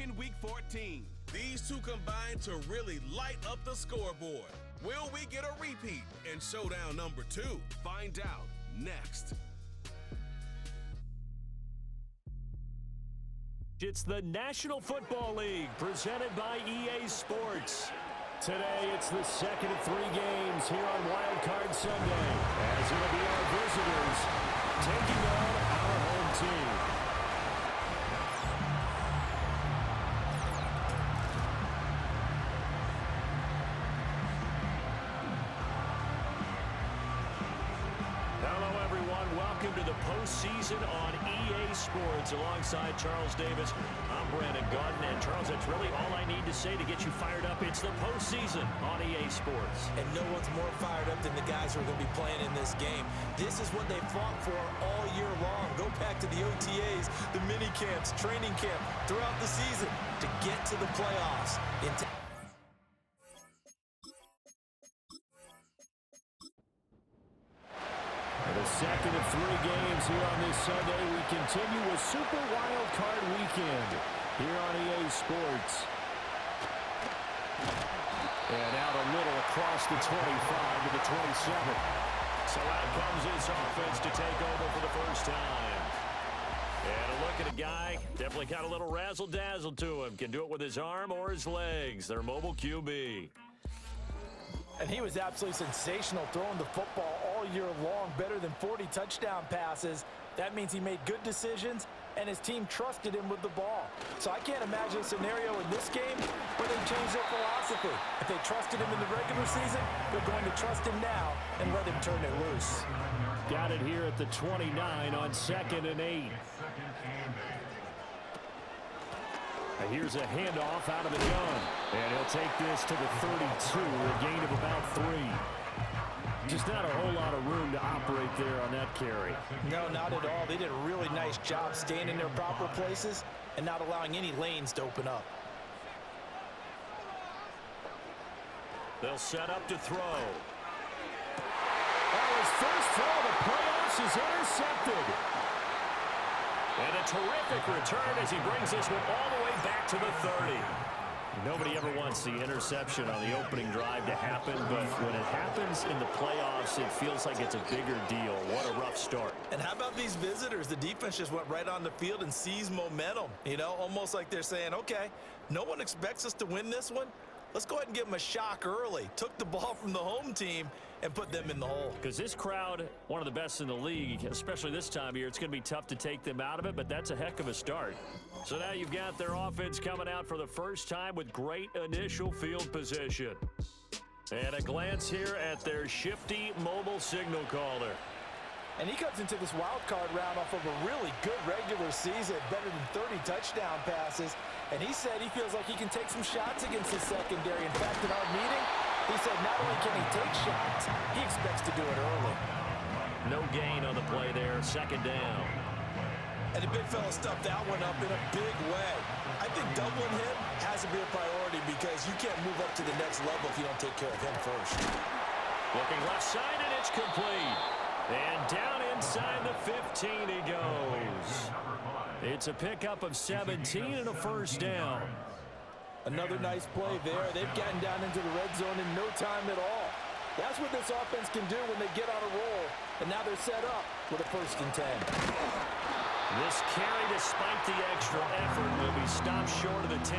in Week 14. These two combined to really light up the scoreboard. Will we get a repeat in showdown number 2? Find out next. It's the National Football League presented by EA Sports. Today, it's the second of 3 games here on Wild Card Sunday, as it'll be our visitors taking on our home team. Welcome to the postseason on EA Sports. Alongside Charles Davis, I'm Brandon Gaudin. And Charles, that's really all I need to say to get you fired up. It's the postseason on EA Sports. And no one's more fired up than the guys who are going to be playing in this game. This is what they fought for all year long. Go back to the OTAs, the mini camps, training camp, throughout the season to get to the playoffs. The second of 3 games here on this Sunday, we continue with Super Wild Card Weekend here on EA Sports. And out a little across the 25 to the 27. So out comes this offense to take over for the first time. And a look at a guy, definitely got a little razzle-dazzle to him. Can do it with his arm or his legs. Their mobile QB. And he was absolutely sensational throwing the football all year long, better than 40 touchdown passes. That means he made good decisions, and his team trusted him with the ball. So I can't imagine a scenario in this game where they change their philosophy. If they trusted him in the regular season, they're going to trust him now and let him turn it loose. Got it here at the 29 on 2nd and 8. Here's a handoff out of the gun. And he'll take this to the 32, a gain of about 3. Just not a whole lot of room to operate there on that carry. No, not at all. They did a really nice job staying in their proper places and not allowing any lanes to open up. They'll set up to throw. Oh, his first throw of the playoffs is intercepted. And a terrific return as he brings this one all the way back to the 30. Nobody ever wants the interception on the opening drive to happen, but when it happens in the playoffs, it feels like it's a bigger deal. What a rough start. And how about these visitors? The defense just went right on the field and seized momentum. You know, almost like they're saying, okay, no one expects us to win this one. Let's go ahead and give them a shock early. Took the ball from the home team and put them in the hole. Because this crowd, one of the best in the league, especially this time of year, it's going to be tough to take them out of it, but that's a heck of a start. So now you've got their offense coming out for the first time with great initial field position. And a glance here at their shifty mobile signal caller. And he comes into this wild card round off of a really good regular season, better than 30 touchdown passes. And he said he feels like he can take some shots against his secondary. In fact, in our meeting, he said not only can he take shots, he expects to do it early. No gain on the play there, 2nd down. And the big fella stuffed that one up in a big way. I think doubling him has to be a priority because you can't move up to the next level if you don't take care of him first. Looking left side, and it's complete. And down inside the 15 he goes. It's a pickup of 17 and a first down. Another nice play there. They've gotten down into the red zone in no time at all. That's what this offense can do when they get on a roll. And now they're set up with a 1st and 10. This carry, despite the extra effort, will be stopped short of the 10.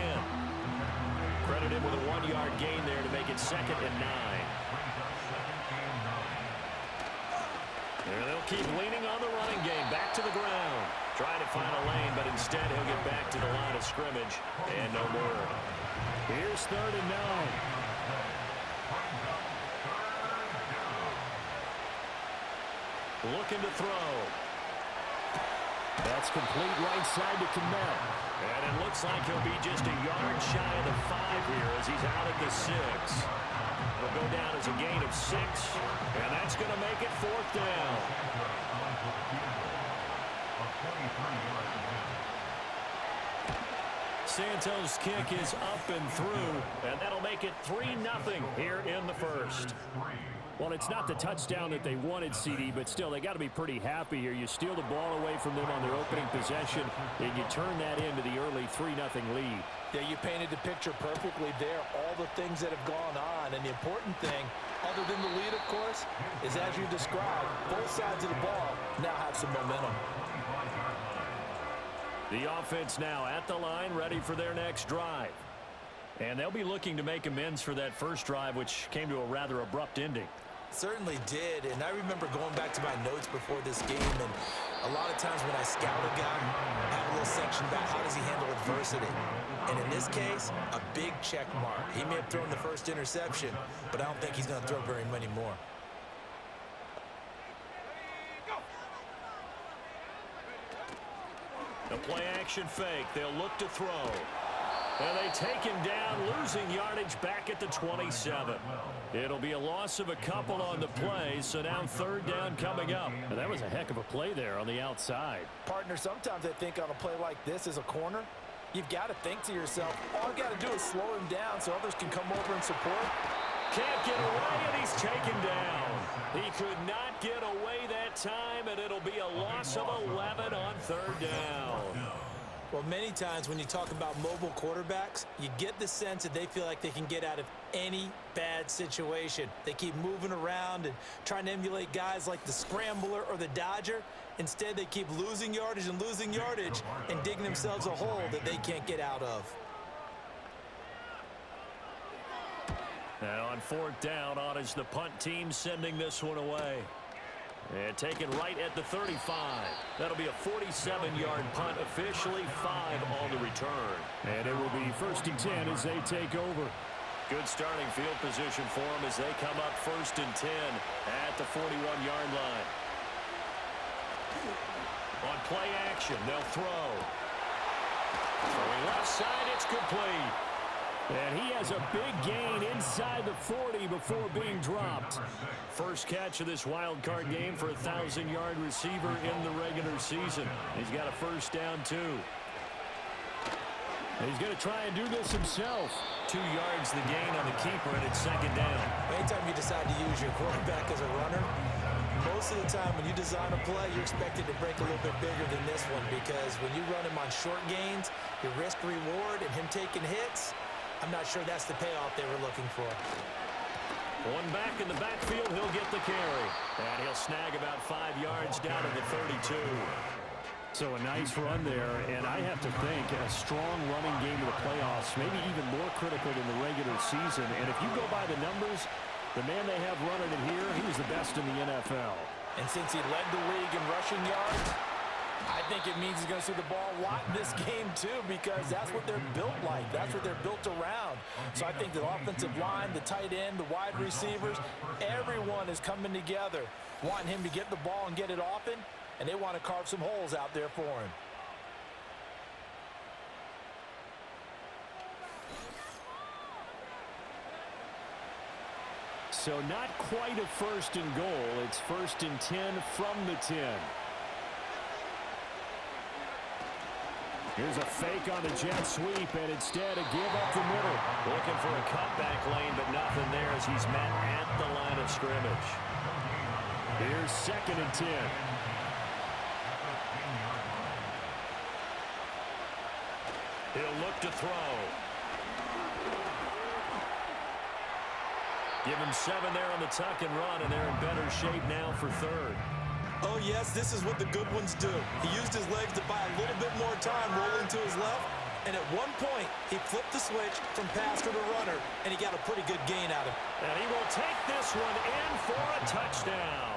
Credited with a 1-yard gain there to make it 2nd and 9. And they'll keep leaning on the running game. Back to the ground. Trying to find a lane, but instead he'll get back to the line of scrimmage. And no more. Here's 3rd and 9. Looking to throw. That's complete right side to Kmet. And it looks like he'll be just a yard shy of the 5 here as he's out at the 6. It'll go down as a gain of 6, and that's going to make it 4th down. Santos' kick is up and through, and that'll make it 3-0 here in the first. Well, it's not the touchdown that they wanted, CD, but still, they got to be pretty happy here. You steal the ball away from them on their opening possession, and you turn that into the early 3-0 lead. Yeah, you painted the picture perfectly there, all the things that have gone on. And the important thing, other than the lead, of course, is as you described, both sides of the ball now have some momentum. The offense now at the line, ready for their next drive. And they'll be looking to make amends for that first drive, which came to a rather abrupt ending. Certainly did, and I remember going back to my notes before this game, and a lot of times when I scout a guy, I have a little section about how does he handle adversity. And in this case, a big check mark. He may have thrown the first interception, but I don't think he's going to throw very many more. The play-action fake. They'll look to throw. And they take him down, losing yardage back at the 27. It'll be a loss of a couple on the play, so now third down coming up. And that was a heck of a play there on the outside. Partner, sometimes I think on a play like this as a corner, you've got to think to yourself, all I've got to do is slow him down so others can come over and support. Can't get away, and he's taken down. He could not get away that time, and it'll be a loss of 11 on third down. Well, many times when you talk about mobile quarterbacks, you get the sense that they feel like they can get out of any bad situation. They keep moving around and trying to emulate guys like the Scrambler or the Dodger. Instead, they keep losing yardage and digging themselves a hole that they can't get out of. Now on fourth down, on is the punt team sending this one away. And taken right at the 35. That'll be a 47-yard punt, officially 5 on the return. And it will be 1st and 10 as they take over. Good starting field position for them as they come up 1st and 10 at the 41-yard line. On play action, they'll throw. Throwing left side, it's complete. And he has a big gain inside the 40 before being dropped. First catch of this wild card game for a 1,000-yard receiver in the regular season. He's got a first down, too. And he's going to try and do this himself. 2 yards the gain on the keeper, and it's second down. Anytime you decide to use your quarterback as a runner, most of the time when you design a play, you're expected to break a little bit bigger than this one, because when you run him on short gains, your risk-reward and him taking hits, I'm not sure that's the payoff they were looking for. One back in the backfield, he'll get the carry. And he'll snag about 5 yards down to the 32. So a nice run there, and I have to think a strong running game in the playoffs, maybe even more critical than the regular season. And if you go by the numbers, the man they have running it here, he was the best in the NFL. And since he led the league in rushing yards, I think it means he's going to see the ball a lot in this game, too, because that's what they're built like. That's what they're built around. So I think the offensive line, the tight end, the wide receivers, everyone is coming together, wanting him to get the ball and get it often, and they want to carve some holes out there for him. So not quite a 1st and goal. It's 1st and 10 from the 10. Here's a fake on the jet sweep, and instead a give up the middle. Looking for a cutback lane, but nothing there as he's met at the line of scrimmage. Here's 2nd and 10. He'll look to throw. Give him 7 there on the tuck and run, and they're in better shape now for third. Oh, yes, this is what the good ones do. He used his legs to buy a little bit more time rolling to his left, and at one point, he flipped the switch from passer to runner, and he got a pretty good gain out of it. And he will take this one in for a touchdown.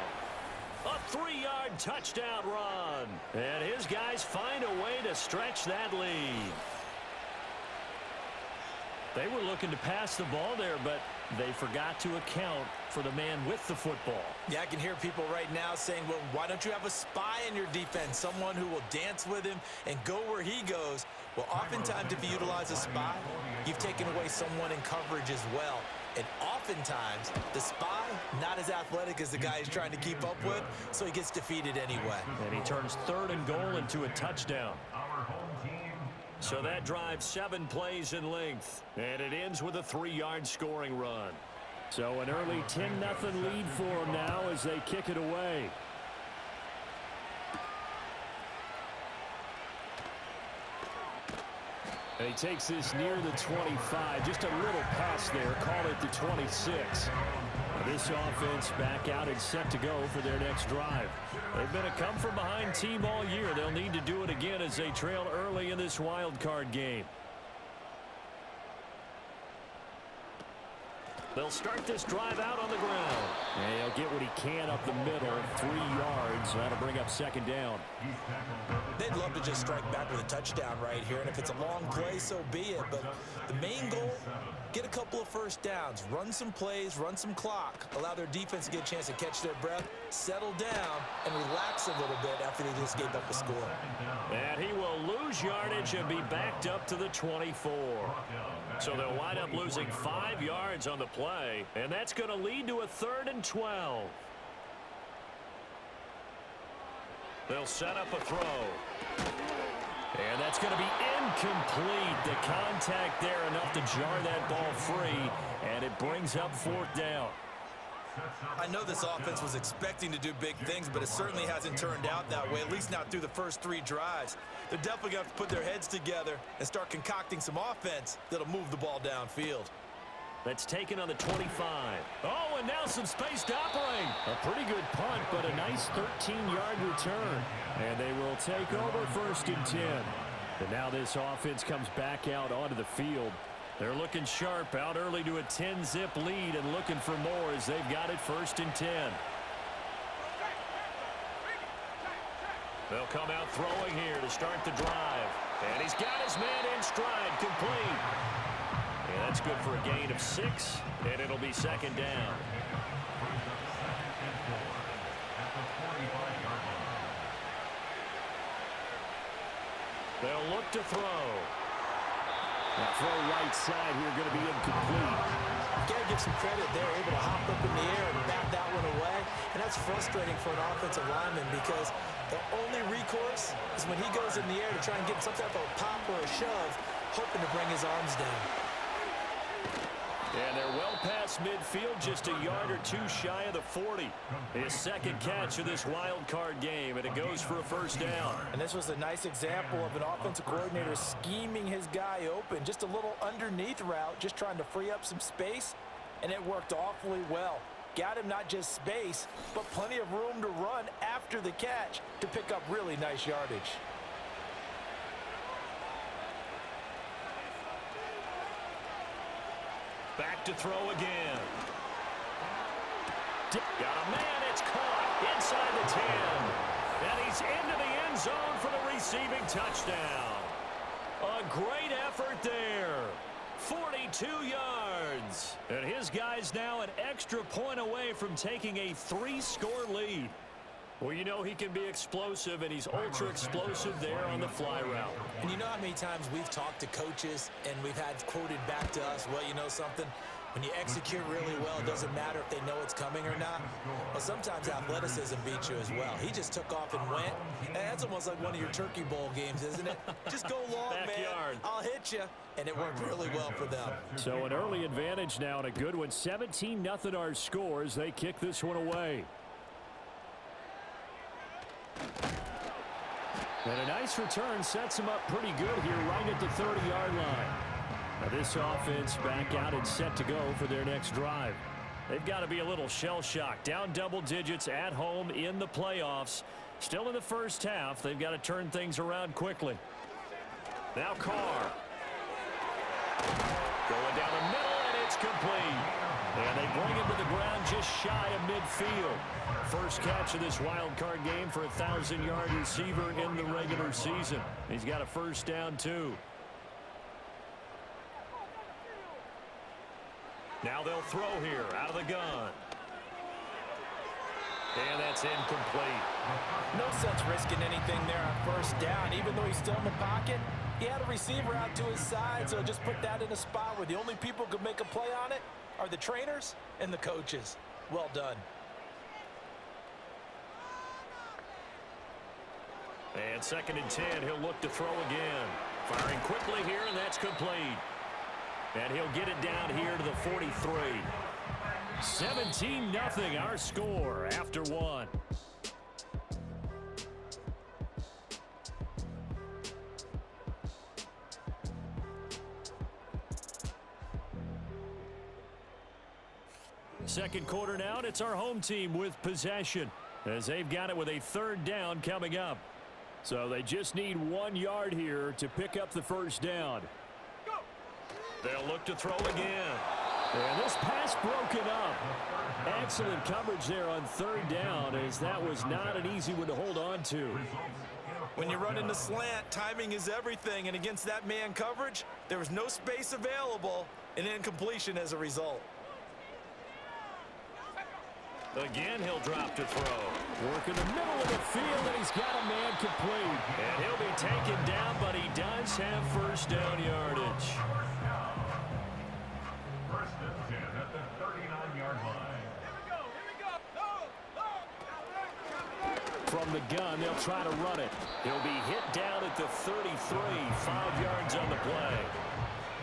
A 3-yard touchdown run. And his guys find a way to stretch that lead. They were looking to pass the ball there, but they forgot to account for the man with the football. Yeah, I can hear people right now saying, well, why don't you have a spy in your defense, someone who will dance with him and go where he goes? Well, oftentimes if you utilize a spy, you've taken away someone in coverage as well. And oftentimes, the spy, not as athletic as the guy he's trying to keep up with, so he gets defeated anyway. And he turns 3rd and goal into a touchdown. So that drives 7 plays in length, and it ends with a 3-yard scoring run. So an early 10-0 lead for them now as they kick it away. And he takes this near the 25. Just a little pass there. Call it the 26. This offense back out and set to go for their next drive. They've been a come-from-behind team all year. They'll need to do it again as they trail early in this wild card game. They'll start this drive out on the ground. And he'll get what he can up the middle, 3 yards. That'll bring up second down. They'd love to just strike back with a touchdown right here, and if it's a long play, so be it. But the main goal, get a couple of first downs, run some plays, run some clock, allow their defense to get a chance to catch their breath, settle down, and relax a little bit after they just gave up a score. And he will lose yardage and be backed up to the 24. So they'll wind up losing 5 yards on the play, and that's going to lead to a 3rd and 12. They'll set up a throw. And that's going to be incomplete. The contact there enough to jar that ball free, and it brings up 4th down. I know this offense was expecting to do big things, but it certainly hasn't turned out that way, at least not through the first 3 drives. They're definitely going to have to put their heads together and start concocting some offense that'll move the ball downfield. That's taken on the 25. Oh, and now some space to operate. A pretty good punt, but a nice 13-yard return. And they will take over 1st and 10. And now this offense comes back out onto the field. They're looking sharp, out early to a 10-zip lead and looking for more as they've got it 1st and 10. They'll come out throwing here to start the drive. And he's got his man in stride, complete. And that's good for a gain of 6, and it'll be 2nd down. They'll look to throw. That throw right side here going to be incomplete. You got to give some credit. They're able to hop up in the air and bat that one away. And that's frustrating for an offensive lineman because the only recourse is when he goes in the air to try and get some type of a pop or a shove, hoping to bring his arms down. And they're well past midfield, just a yard or 2 shy of the 40. His 2nd catch of this wild card game, and it goes for a 1st down. And this was a nice example of an offensive coordinator scheming his guy open. Just a little underneath route, just trying to free up some space, and it worked awfully well. Got him not just space, but plenty of room to run after the catch to pick up really nice yardage. Back to throw again. Got a man, it's caught inside the 10. And he's into the end zone for the receiving touchdown. A great effort there. 42 yards. And his guy's now an extra point away from taking a 3-score lead. Well, you know he can be explosive, and he's ultra-explosive there on the fly route. And you know how many times we've talked to coaches and we've had quoted back to us, well, you know something? When you execute really well, it doesn't matter if they know it's coming or not. Well, sometimes athleticism beats you as well. He just took off and went. And that's almost like one of your Turkey Bowl games, isn't it? Just go long, man. I'll hit you. And it worked really well for them. So an early advantage now and a good one. 17-0 our scores. They kick this one away. And a nice return sets him up pretty good here right at the 30-yard line. Now this offense back out and set to go for their next drive. They've got to be a little shell-shocked. Down double digits at home in the playoffs. Still in the first half. They've got to turn things around quickly. Now Carr. Going down the middle, and it's complete. And they bring him to the ground just shy of midfield. First catch of this wild card game for a 1,000-yard receiver in the regular season. He's got a 1st down, too. Now they'll throw here out of the gun. And that's incomplete. No sense risking anything there on 1st down. Even though he's still in the pocket, he had a receiver out to his side, so just put that in a spot where the only people who could make a play on it are the trainers and the coaches. Well done. And 2nd and 10, he'll look to throw again. Firing quickly here, and that's complete. And he'll get it down here to the 43. 17-0 our score after 1. second quarter now, and it's our home team with possession as they've got it with a third down coming up. So they just need 1 yard here to pick up the first down. They'll look to throw again. And this pass broken up. Excellent coverage there on third down, as that was not an easy one to hold on to. When you run into slant, timing is everything, and against that man coverage, there was no space available, and incompletion as a result. Again, he'll drop to throw. Work in the middle of the field, and he's got a man complete. And he'll be taken down, but he does have first down yardage. First and 10 at the 39-yard line. From the gun, they'll try to run it. He'll be hit down at the 33, 5 yards on the play.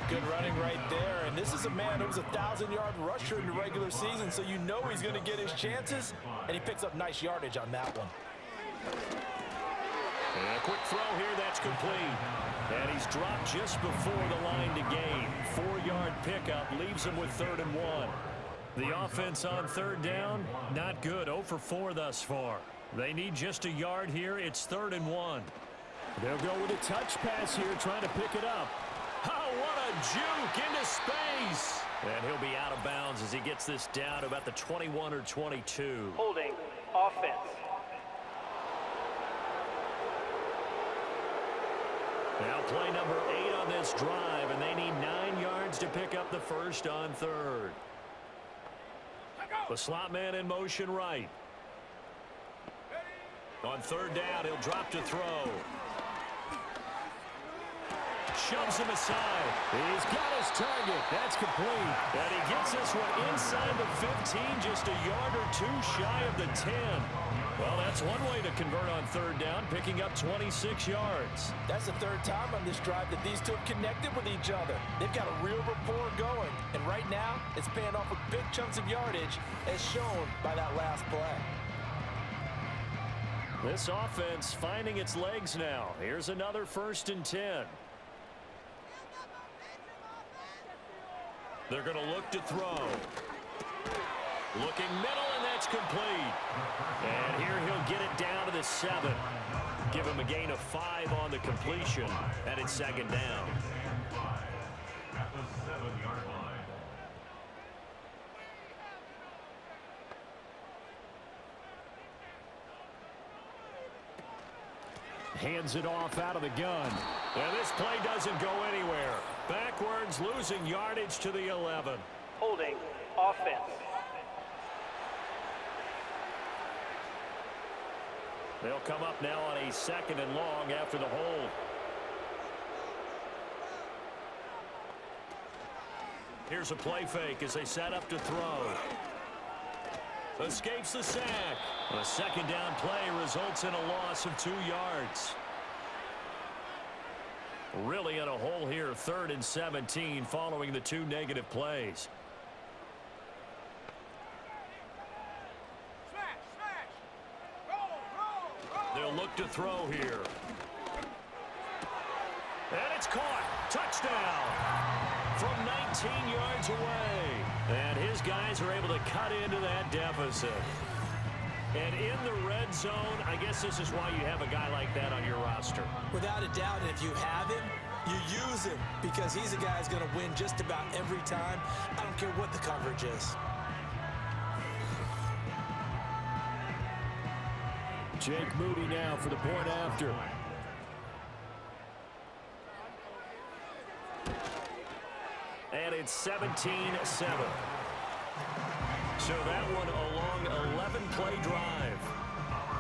Good running right there, and this is a man who was a 1,000-yard rusher in the regular season, so you know he's going to get his chances, and he picks up nice yardage on that one. And a quick throw here, that's complete. And he's dropped just before the line to gain. 4-yard pickup leaves him with 3rd and 1. The offense on third down, not good. 0 for 4 thus far. They need just a yard here. It's 3rd and 1. They'll go with a touch pass here, trying to pick it up. Oh, what a juke into space. And he'll be out of bounds as he gets this down to about the 21 or 22. Holding offense. Now play number 8 on this drive, and they need 9 yards to pick up the first on third. The slot man in motion right. On third down, he'll drop to throw. Shoves him aside. He's got his target. That's complete. And he gets this one inside the 15, just a yard or 2 shy of the 10. Well, that's one way to convert on third down, picking up 26 yards. That's the 3rd time on this drive that these two have connected with each other. They've got a real rapport going, and right now it's paying off with big chunks of yardage, as shown by that last play. This offense finding its legs now. Here's another 1st and 10. They're going to look to throw. Looking middle, and that's complete. And here he'll get it down to the 7. Give him a gain of 5 on the completion, and it's 2nd down. At the 7-yard line. Hands it off out of the gun. And this play doesn't go anywhere. Backwards, losing yardage to the 11. Holding offense. They'll come up now on a 2nd and long after the hold. Here's a play fake as they set up to throw. Escapes the sack. A 2nd down play results in a loss of 2 yards. Really in a hole here, 3rd and 17 following the 2 negative plays. They'll look to throw here. And it's caught. Touchdown. From 19 yards away. And his guys are able to cut into that deficit. And in the red zone, I guess this is why you have a guy like that on your roster. Without a doubt, and if you have him, you use him, because he's a guy who's going to win just about every time. I don't care what the coverage is. Jake Moody now for the point after. And it's 17-7. So that one a long 11-play drive.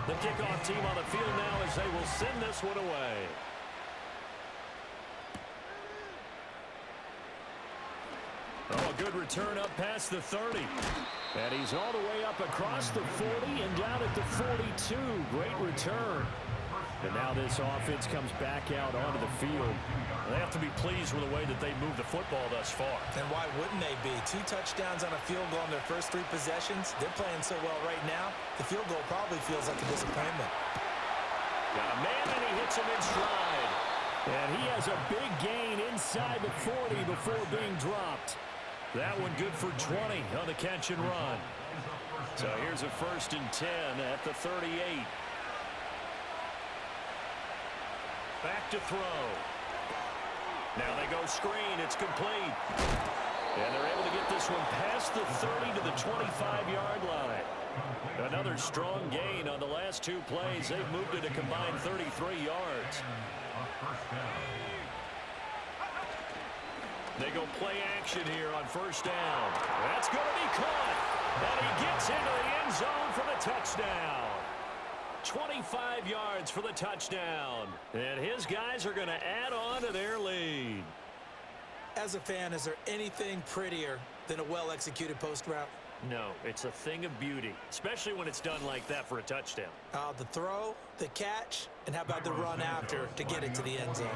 The kickoff team on the field now as they will send this one away. Oh, a good return up past the 30. And he's all the way up across the 40 and down at the 42. Great return. And now this offense comes back out onto the field. They have to be pleased with the way that they moved the football thus far. And why wouldn't they be? 2 touchdowns on a field goal on their first 3 possessions. They're playing so well right now, the field goal probably feels like a disappointment. Got a man, and he hits him in stride. And he has a big gain inside the 40 before being dropped. That one good for 20 on the catch and run. So here's a 1st and 10 at the 38. Back to throw. Now they go screen. It's complete. And they're able to get this one past the 30 to the 25-yard line. Another strong gain on the last 2 plays. They've moved it a combined 33 yards. They go play action here on 1st down. That's going to be caught. And he gets into the end zone for the touchdown. 25 yards for the touchdown. And his guys are going to add on to their lead. As a fan, is there anything prettier than a well-executed post route? No, it's a thing of beauty, especially when it's done like that for a touchdown. The throw, the catch, and how about the run after to get it to the end zone?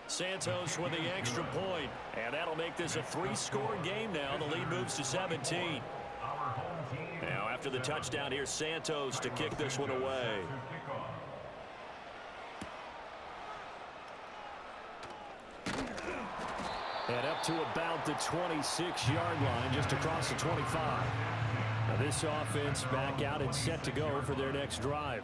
Santos with the extra point, and that'll make this a 3-score game now. The lead moves to 17. Now after the touchdown, here's Santos to kick this one away. And up to about the 26-yard line, just across the 25. Now this offense back out and set to go for their next drive.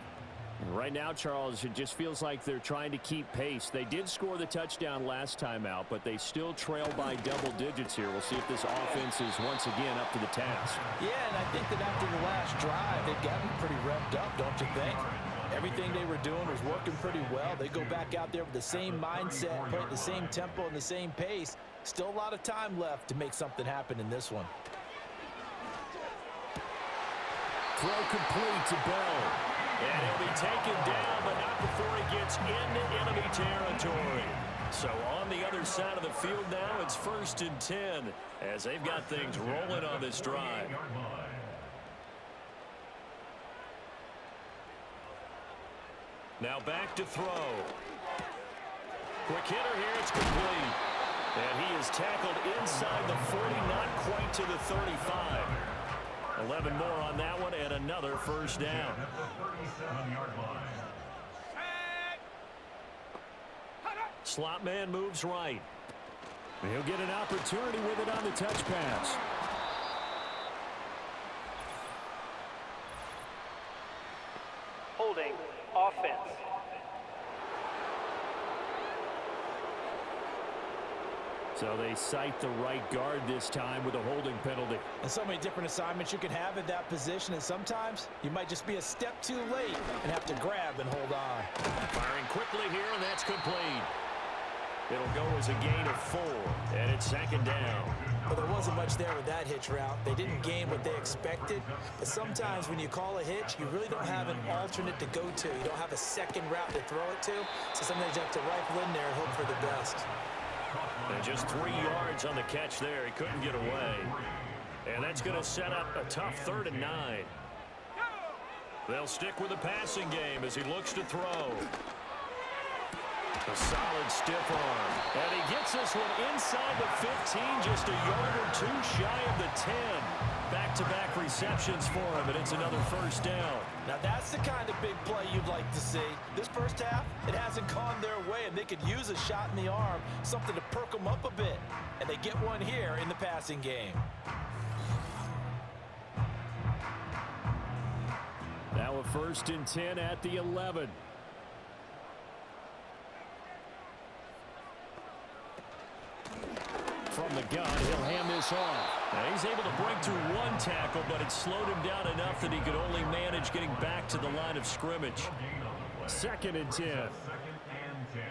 Right now, Charles, it just feels like they're trying to keep pace. They did score the touchdown last time out, but they still trail by double digits here. We'll see if this offense is once again up to the task. Yeah, and I think that after the last drive, they've gotten pretty revved up, don't you think? Everything they were doing was working pretty well. They go back out there with the same mindset, play at the same tempo and the same pace. Still a lot of time left to make something happen in this one. Throw complete to Bell. And he'll be taken down, but not before he gets into enemy territory. So on the other side of the field now, it's 1st and 10 as they've got things rolling on this drive. Now back to throw. Quick hitter here, it's complete. And he is tackled inside the 40, not quite to the 35. 11 more on that one, and another 1st down. Slot man moves right. He'll get an opportunity with it on the touch pass. Holding offense. So they cite the right guard this time with a holding penalty. And so many different assignments you can have at that position, and sometimes you might just be a step too late and have to grab and hold on. Firing quickly here, and that's complete. It'll go as a gain of 4, and it's 2nd down. Well, there wasn't much there with that hitch route. They didn't gain what they expected. But sometimes when you call a hitch, you really don't have an alternate to go to. You don't have a second route to throw it to. So sometimes you have to rifle in there and hope for the best. And just 3 yards on the catch there. He couldn't get away. And that's going to set up a tough 3rd and 9. They'll stick with the passing game as he looks to throw. A solid stiff arm. And he gets this one inside the 15, just a yard or 2 shy of the 10. Back-to-back receptions for him, and it's another 1st down. Now that's the kind of big play you'd like to see. This first half, it hasn't gone their way, and they could use a shot in the arm, something to perk them up a bit. And they get one here in the passing game. Now a 1st and 10 at the 11. From the gun, he'll hand this off. Now he's able to break through 1 tackle, but it slowed him down enough that he could only manage getting back to the line of scrimmage. 2nd and 10. 2nd and 10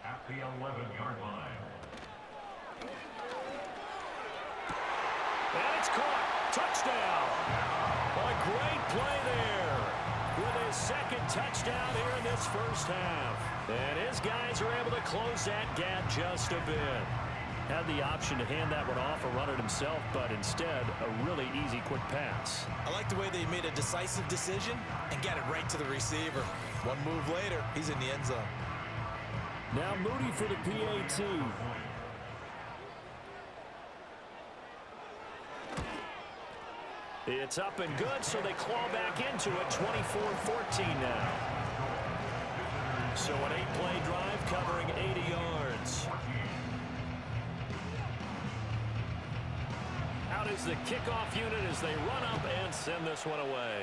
at the 11-yard line. And it's caught. Touchdown. A great play there with his 2nd touchdown here in this first half. And his guys are able to close that gap just a bit. Had the option to hand that one off or run it himself, but instead, a really easy, quick pass. I like the way they made a decisive decision and got it right to the receiver. One move later, he's in the end zone. Now Moody for the PAT. It's up and good, so they claw back into it, 24-14 now. So an 8-play drive covering 80 yards. Out is the kickoff unit as they run up and send this one away.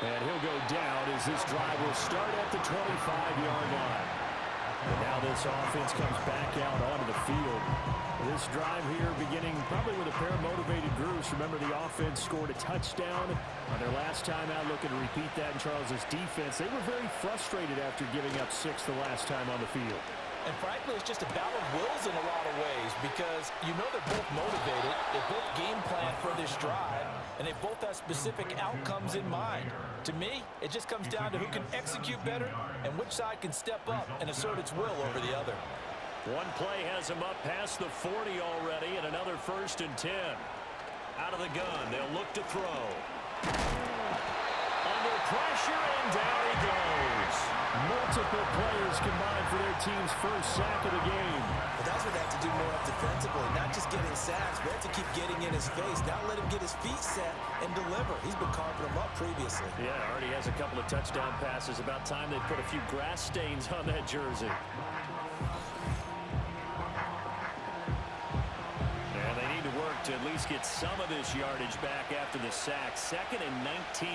And he'll go down as this drive will start at the 25-yard line. And now this offense comes back out onto the field. This drive here beginning probably with a pair of motivated groups. Remember, the offense scored a touchdown on their last time out, looking to repeat that in Charles's defense. They were very frustrated after giving up 6 the last time on the field. And frankly, it's just a battle of wills in a lot of ways because you know they're both motivated, they both game plan for this drive, and they both have specific outcomes in mind. To me, it just comes down to who can execute better and which side can step up and assert its will over the other. One play has him up past the 40 already, and another 1st and 10. Out of the gun, they'll look to throw. Under pressure, and down he goes. Multiple players combined for their team's first sack of the game. But that's what they have to do more of defensively, not just getting sacks, but they have to keep getting in his face, not let him get his feet set and deliver. He's been carving them up previously. Yeah, already has a couple of touchdown passes. About time they put a few grass stains on that jersey. And they need to work to at least get some of this yardage back after the sack. 2nd and 19.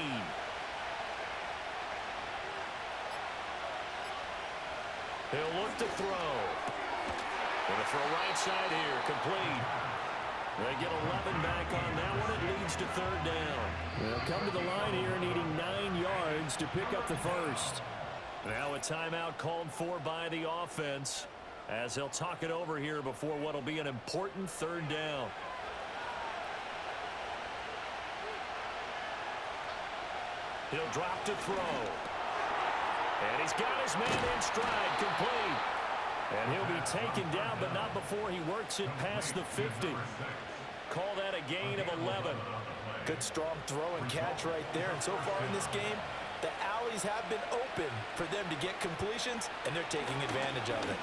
He'll look to throw. Going to throw right side here, complete. They get 11 back on that one. It leads to 3rd down. They'll come to the line here needing 9 yards to pick up the first. Now a timeout called for by the offense as they'll talk it over here before what will be an important 3rd down. He'll drop to throw. And he's got his man in stride, complete. And he'll be taken down, but not before he works it past the 50. Call that a gain of 11. Good strong throw and catch right there. And so far in this game, the alleys have been open for them to get completions, and they're taking advantage of it.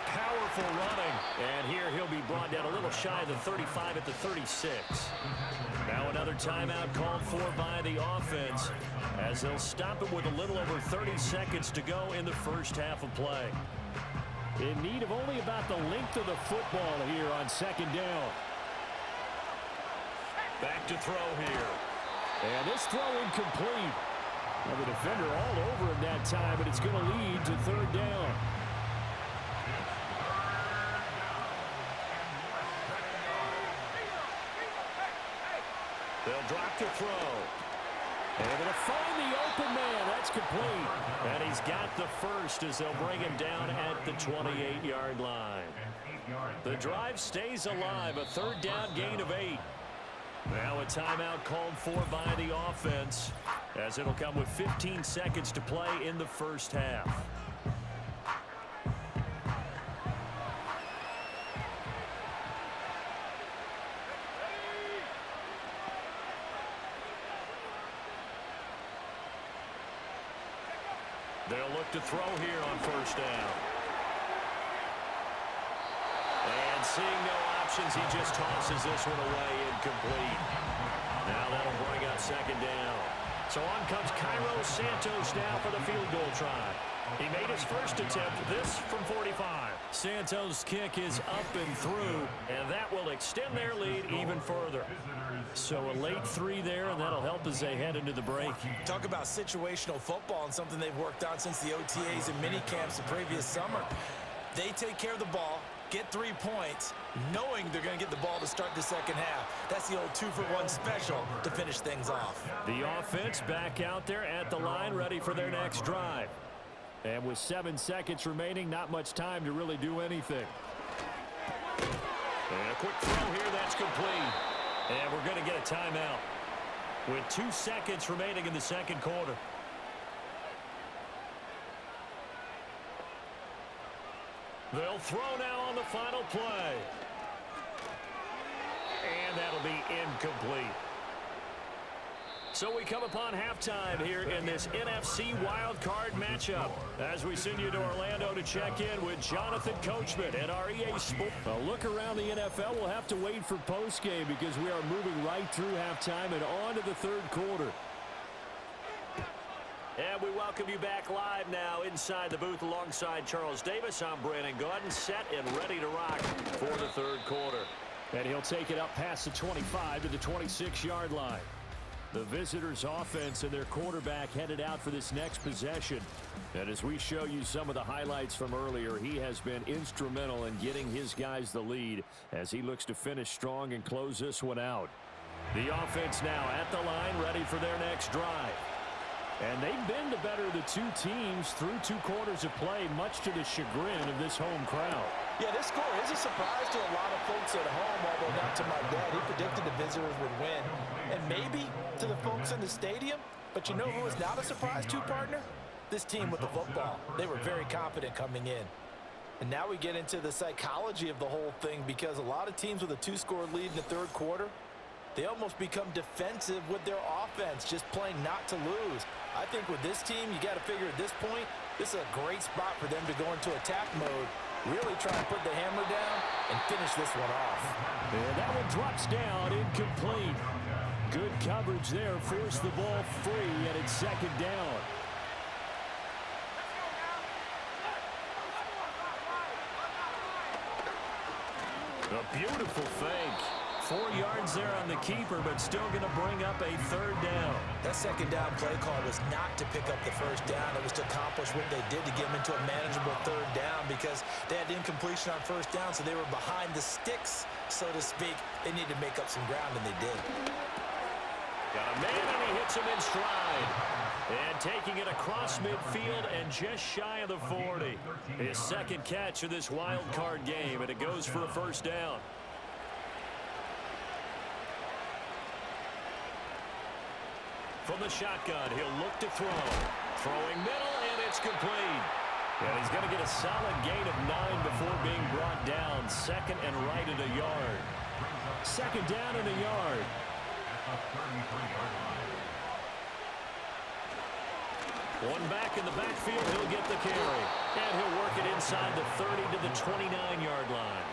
Powerful running. And here he'll be brought down a little shy of the 35 at the 36. Now another timeout called for by the offense as they'll stop it with a little over 30 seconds to go in the first half of play. In need of only about the length of the football here on 2nd down. Back to throw here. And this throw incomplete. Now the defender all over him that time, but it's going to lead to 3rd down. They'll drop to throw. And they're going to find the open man. That's complete. And he's got the first as they'll bring him down at the 28-yard line. The drive stays alive. A 3rd down gain of 8. Now a timeout called for by the offense as it'll come with 15 seconds to play in the first half. They'll look to throw here on 1st down. And seeing no options, he just tosses this one away, incomplete. Now that'll bring up 2nd down. So on comes Cairo Santos now for the field goal try. He made his first attempt, this from 45. Santos' kick is up and through, and that will extend their lead even further. So a late 3 there, and that'll help as they head into the break. Talk about situational football and something they've worked on since the OTAs and mini camps the previous summer. They take care of the ball, get 3 points, knowing they're going to get the ball to start the second half. That's the old 2-for-1 special to finish things off. The offense back out there at the line, ready for their next drive. And with 7 seconds remaining, not much time to really do anything. And a quick throw here, that's complete. And we're going to get a timeout with 2 seconds remaining in the second quarter. They'll throw now on the final play. And that'll be incomplete. So we come upon halftime here in this NFC wildcard matchup as we send you to Orlando to check in with Jonathan Coachman at our EA Sports. A look around the NFL. We'll have to wait for postgame because we are moving right through halftime and on to the third quarter. And we welcome you back live now inside the booth alongside Charles Davis. I'm Brandon Gaudin, set and ready to rock for the third quarter. And he'll take it up past the 25 to the 26-yard line. The visitors' offense and their quarterback headed out for this next possession. And as we show you some of the highlights from earlier, he has been instrumental in getting his guys the lead as he looks to finish strong and close this one out. The offense now at the line, ready for their next drive. And they've been the better of the two teams through 2 quarters of play, much to the chagrin of this home crowd. Yeah, this score is a surprise to a lot of folks at home, although not to my dad. He predicted the visitors would win. And maybe to the folks in the stadium. But you know who was not a surprise to, partner? This team with the football. They were very confident coming in. And now we get into the psychology of the whole thing because a lot of teams with a 2-score lead in the third quarter, they almost become defensive with their offense, just playing not to lose. I think with this team, you got to figure at this point, this is a great spot for them to go into attack mode, really try and put the hammer down and finish this one off. And that one drops down, incomplete. Good coverage there, forced the ball free, and it's second down. A beautiful fake. 4 yards there on the keeper, but still going to bring up a third down. That second down play call was not to pick up the first down. It was to accomplish what they did to get them into a manageable third down because they had incompletion on first down, so they were behind the sticks, so to speak. They needed to make up some ground, and they did. Got a man, and he hits him in stride. And taking it across midfield and just shy of the 40. His second catch of this wild card game, and it goes for a first down. From the shotgun, he'll look to throw. Throwing middle, and it's complete. And he's going to get a solid gain of 9 before being brought down. Second and right at a yard. Second down and a yard. One back in the backfield, he'll get the carry. And he'll work it inside the 30 to the 29-yard line.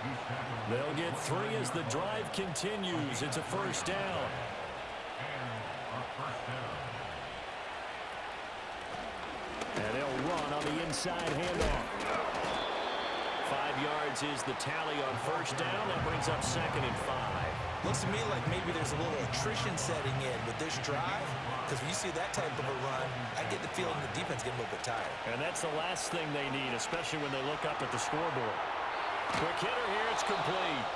They'll get 3 as the drive continues. It's a first down. And they'll run on the inside handoff. 5 yards is the tally on first down. That brings up second and 5. Looks to me like maybe there's a little attrition setting in with this drive because when you see that type of a run, I get the feeling the defense getting a little bit tired. And that's the last thing they need, especially when they look up at the scoreboard. Quick hitter here, it's complete.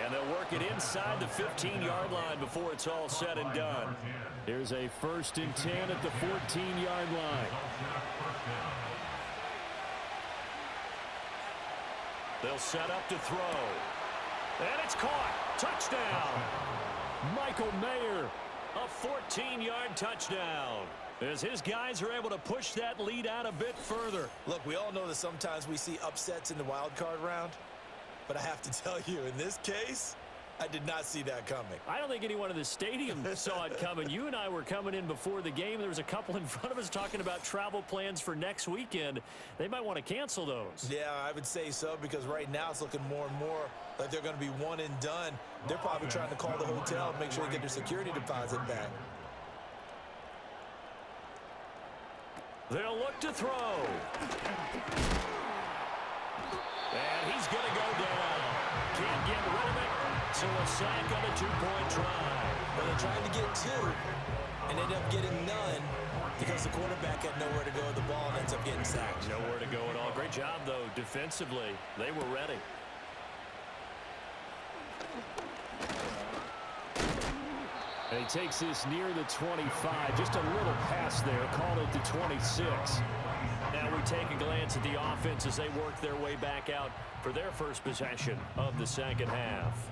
And they'll work it inside the 15-yard line before it's all said and done. Here's a 1st and 10 at the 14-yard line. They'll set up to throw. And it's caught. Touchdown. Michael Mayer. A 14-yard touchdown. As his guys are able to push that lead out a bit further. Look, we all know that sometimes we see upsets in the wild card round. But I have to tell you, in this case, I did not see that coming. I don't think anyone in the stadium saw it coming. You and I were coming in before the game. There was a couple in front of us talking about travel plans for next weekend. They might want to cancel those. Yeah, I would say so because right now it's looking more and more like they're going to be one and done. They're probably trying to call the hotel and make sure they get their security deposit back. They'll look to throw. And he's going to go down. Can't get rid of it. So a sack on a 2-point try. Well, they tried to get 2 and ended up getting none because the quarterback had nowhere to go with the ball and ends up getting sacked. Nowhere to go at all. Great job, though, defensively. They were ready. And he takes this near the 25. Just a little pass there. Called it the 26. Now we take a glance at the offense as they work their way back out for their first possession of the second half.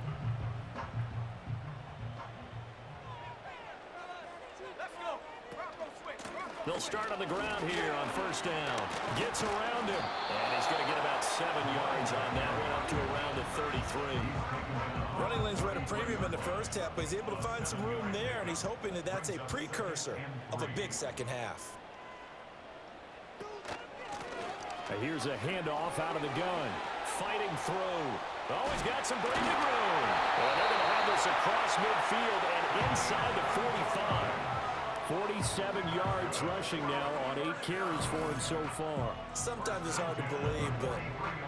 They'll start on the ground here on first down. Gets around him. And he's going to get about 7 yards on that one, up to around the 33. Running lanes right premium in the first half, but he's able to find some room there, and he's hoping that that's a precursor of a big second half. Here's a handoff out of the gun. Fighting through. Oh, he's got some breathing room. Well, they're going to have this across midfield and inside the 45. 47 yards rushing now on 8 carries for him so far. Sometimes it's hard to believe, but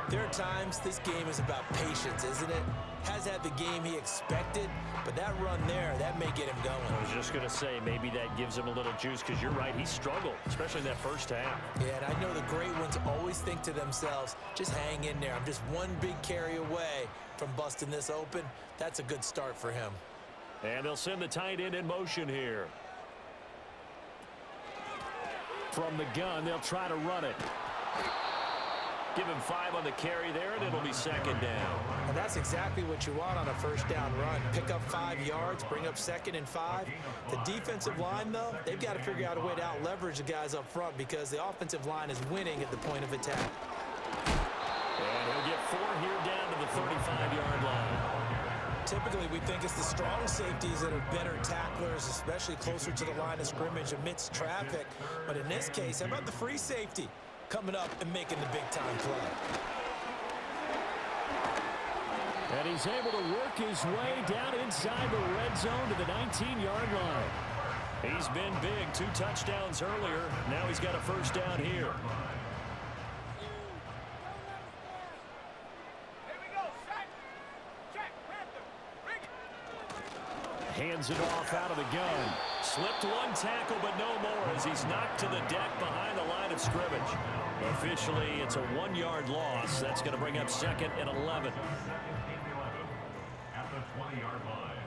there are times this game is about patience, isn't it? Has had the game he expected, but that run there, that may get him going. I was just going to say, maybe that gives him a little juice, because you're right, he struggled, especially in that first half. Yeah, and I know the great ones always think to themselves, just hang in there. I'm just one big carry away from busting this open. That's a good start for him. And they'll send the tight end in motion here. From the gun, they'll try to run it. Give him 5 on the carry there, and it'll be second down. And that's exactly what you want on a first down run. Pick up 5 yards, bring up 2nd and 5. The defensive line, though, they've got to figure out a way to out-leverage the guys up front because the offensive line is winning at the point of attack. And he'll get 4 here down to the 35-yard line. Typically, we think it's the strong safeties that are better tacklers, especially closer to the line of scrimmage amidst traffic. But in this case, how about the free safety coming up and making the big-time play? And he's able to work his way down inside the red zone to the 19-yard line. He's been big, 2 touchdowns earlier. Now he's got a first down here. Hands it off out of the gun. Slipped 1 tackle, but no more as he's knocked to the deck behind the line of scrimmage. Officially, it's a 1-yard loss. That's going to bring up 2nd and 11. At the 20-yard line.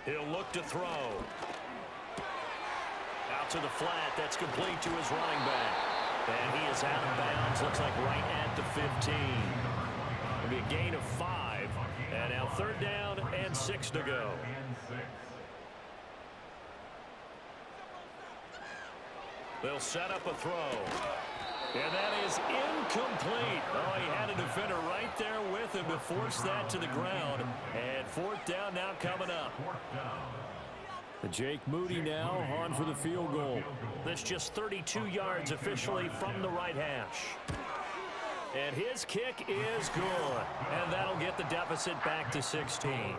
He'll look to throw. Out to the flat. That's complete to his running back. And he is out of bounds. Looks like right at the 15. It'll be a gain of 5. And now 3rd down and 6 to go. They'll set up a throw. And that is incomplete. Oh, he had a defender right there with him to force that to the ground. And 4th down now coming up. Jake Moody now on for the field goal. That's just 32 yards officially from the right hash. And his kick is good. And that'll get the deficit back to 16.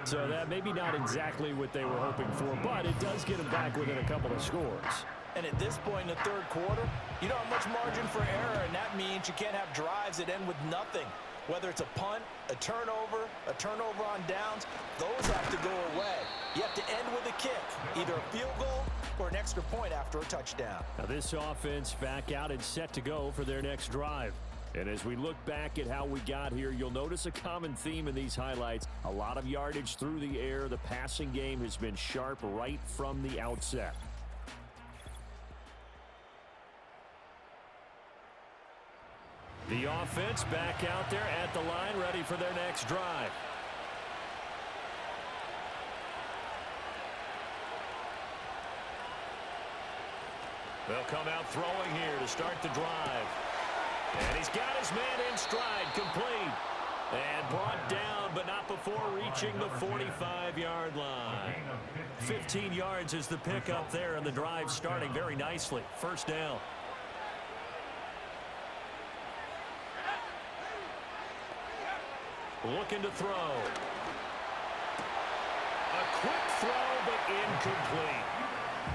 So that maybe not exactly what they were hoping for, but it does get them back within a couple of scores. And at this point in the 3rd quarter, you don't have much margin for error, and that means you can't have drives that end with nothing. Whether it's a punt, a turnover on downs, those have to go away. You have to end with a kick, either a field goal or an extra point after a touchdown. Now this offense back out and set to go for their next drive. And as we look back at how we got here, you'll notice a common theme in these highlights. A lot of yardage through the air. The passing game has been sharp right from the outset. The offense back out there at the line, ready for their next drive. They'll come out throwing here to start the drive. And he's got his man in stride, complete. And brought down, but not before reaching the 45-yard line. 15 yards is the pickup there, and the drive starting very nicely. 1st down. Looking to throw. A quick throw, but incomplete.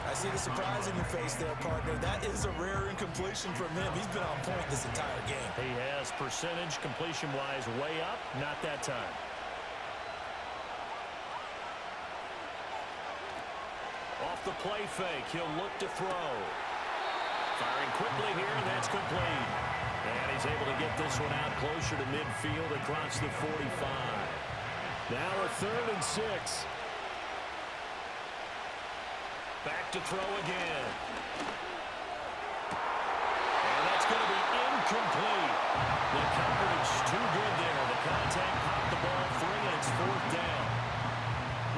I see the surprise in your face there, partner. That is a rare incompletion from him. He's been on point this entire game. He has percentage completion-wise way up. Not that time. Off the play fake, he'll look to throw. Firing quickly here, and that's complete. And he's able to get this one out closer to midfield across the 45. Now a 3rd and 6. Back to throw again. And that's going to be incomplete. The coverage too good there. The contact popped the ball free, and it's 4th down.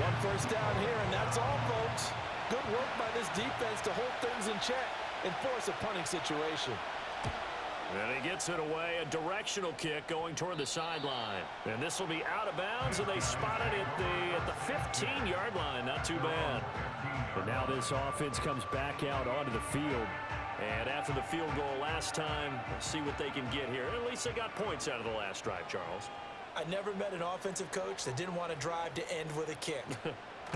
1 first down here, and that's all, folks. Good work by this defense to hold things in check. and force a punting situation. And he gets it away, a directional kick going toward the sideline. And this will be out of bounds, and they spot it at the 15-yard line. Not too bad. And now this offense comes back out onto the field. And after the field goal last time, let's see what they can get here. At least they got points out of the last drive, Charles. I never met an offensive coach that didn't want to drive to end with a kick.